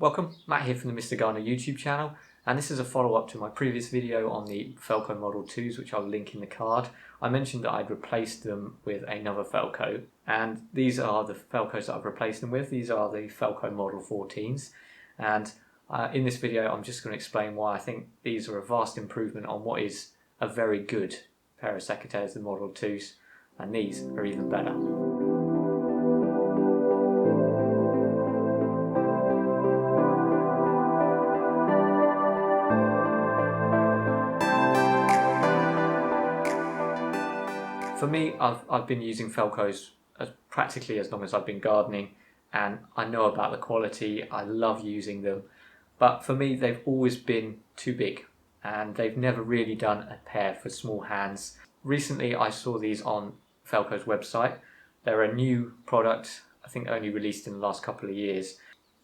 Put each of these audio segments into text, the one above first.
Welcome, Matt here from the Mr. Gardener YouTube channel, and this is a follow-up to my previous video on the Felco Model 2s, which I'll link in the card. I mentioned that I'd replaced them with another Felco, and these are the Felcos that I've replaced them with. These are the Felco Model 14s, and in this video I'm just going to explain why I think these are a vast improvement on what is a very good pair of secateurs, the Model 2s, and these are even better. For me, I've been using Felcos practically as long as I've been gardening, and I know about the quality. I love using them, but for me they've always been too big and they've never really done a pair for small hands. Recently I saw these on Felco's website. They're a new product, I think only released in the last couple of years.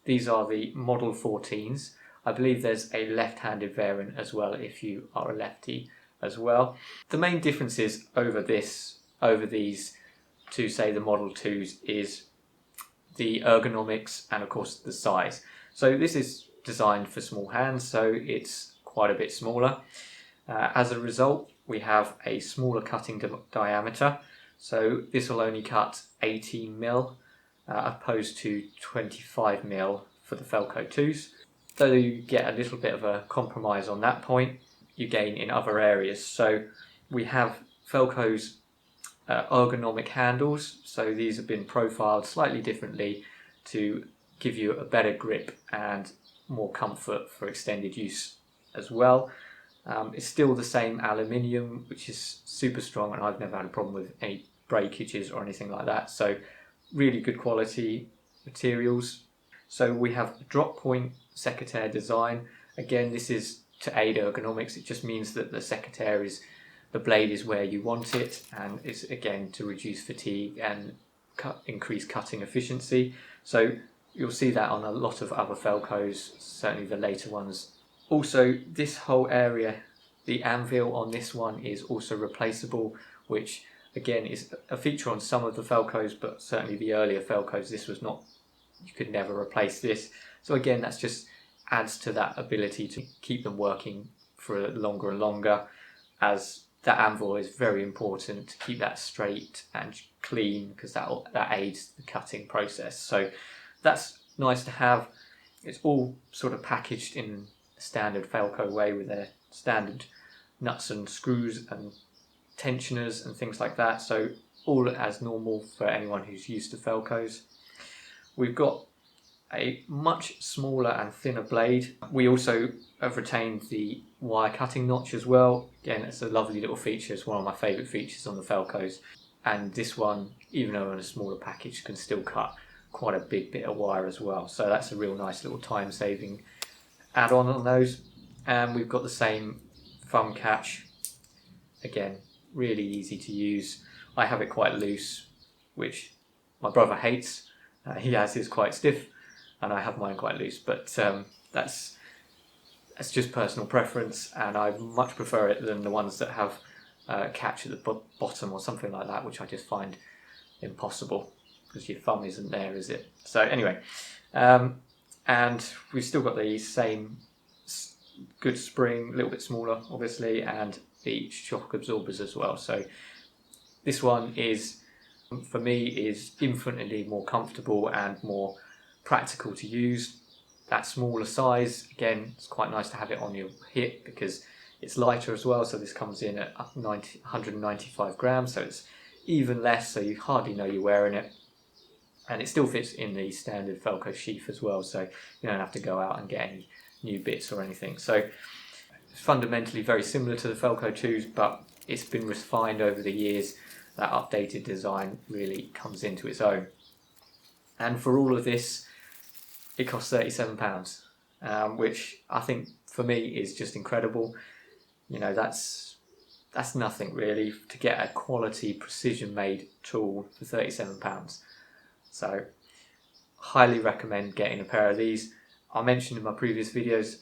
These are the Model 14s. I believe there's a left-handed variant as well if you are a lefty as well. The main differences over these to say the Model 2s is the ergonomics and of course the size. So this is designed for small hands, so it's quite a bit smaller. As a result, we have a smaller cutting diameter, so this will only cut 18mm opposed to 25mm for the Felco 2s. Though you get a little bit of a compromise on that point, you gain in other areas. So we have Felco's ergonomic handles, so these have been profiled slightly differently to give you a better grip and more comfort for extended use as well. It's still the same aluminium, which is super strong, and I've never had a problem with any breakages or anything like that, so really good quality materials. So we have a drop point secateur design. Again, this is to aid ergonomics. It just means that the secateur the blade is where you want it, and it's again to reduce fatigue and increase cutting efficiency. So you'll see that on a lot of other Felcos, certainly the later ones. Also, this whole area, the anvil on this one is also replaceable, which again is a feature on some of the Felcos, but certainly the earlier Felcos, this was not, you could never replace this. So again, that's just adds to that ability to keep them working for longer and longer, as that anvil is very important to keep that straight and clean, because that aids the cutting process. So that's nice to have. It's all sort of packaged in a standard Felco way with their standard nuts and screws and tensioners and things like that. So all as normal for anyone who's used to Felcos. We've got a much smaller and thinner blade. We also have retained the wire cutting notch as well. Again, it's a lovely little feature. It's one of my favourite features on the Felcos. And this one, even though in a smaller package, can still cut quite a big bit of wire as well. So that's a real nice little time-saving add-on on those. And we've got the same thumb catch. Again, really easy to use. I have it quite loose, which my brother hates. He has his quite stiff, and I have mine quite loose, but that's just personal preference, and I much prefer it than the ones that have catch at the bottom or something like that, which I just find impossible because your thumb isn't there, is it? So anyway, and we've still got the same good spring, a little bit smaller obviously, and the shock absorbers as well. So this one is, for me, is infinitely more comfortable and more practical to use. That smaller size, again, it's quite nice to have it on your hip because it's lighter as well. So this comes in at 195 grams, so it's even less, so you hardly know you're wearing it, and it still fits in the standard Felco sheath as well, so you don't have to go out and get any new bits or anything. So it's fundamentally very similar to the Felco 2s, but it's been refined over the years. That updated design really comes into its own, and for all of this it costs £37, which I think for me is just incredible. You know, that's nothing really to get a quality precision made tool for £37. So highly recommend getting a pair of these. I mentioned in my previous videos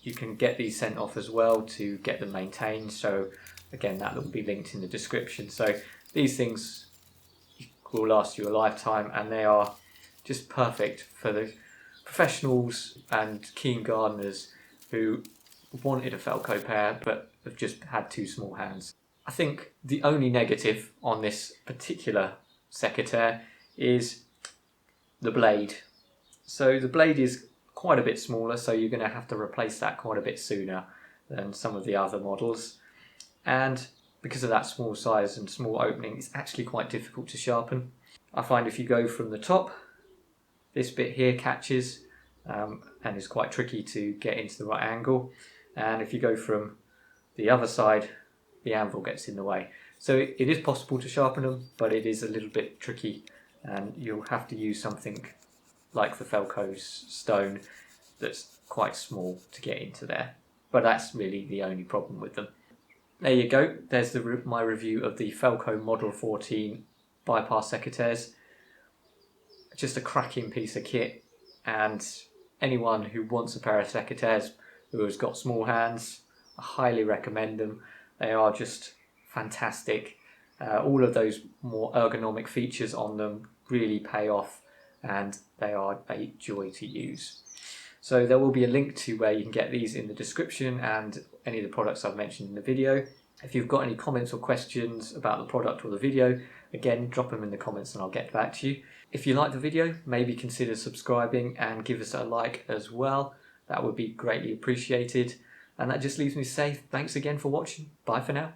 you can get these sent off as well to get them maintained, so again that will be linked in the description. So these things will last you a lifetime, and they are just perfect for professionals and keen gardeners who wanted a Felco pair but have just had too small hands. I think the only negative on this particular secateurs is the blade. So the blade is quite a bit smaller, so you're going to have to replace that quite a bit sooner than some of the other models. And because of that small size and small opening, it's actually quite difficult to sharpen. I find if you go from the top, this bit here catches and is quite tricky to get into the right angle. And if you go from the other side, the anvil gets in the way. So it is possible to sharpen them, but it is a little bit tricky, and you'll have to use something like the Felco's stone that's quite small to get into there. But that's really the only problem with them. There you go, there's my review of the Felco Model 14 bypass secateurs. Just a cracking piece of kit, and anyone who wants a pair of secateurs who has got small hands, I highly recommend them. They are just fantastic. All of those more ergonomic features on them really pay off, and they are a joy to use. So there will be a link to where you can get these in the description and any of the products I've mentioned in the video. If you've got any comments or questions about the product or the video, again, drop them in the comments and I'll get back to you. If you like the video, maybe consider subscribing and give us a like as well. That would be greatly appreciated. And that just leaves me to say thanks again for watching. Bye for now.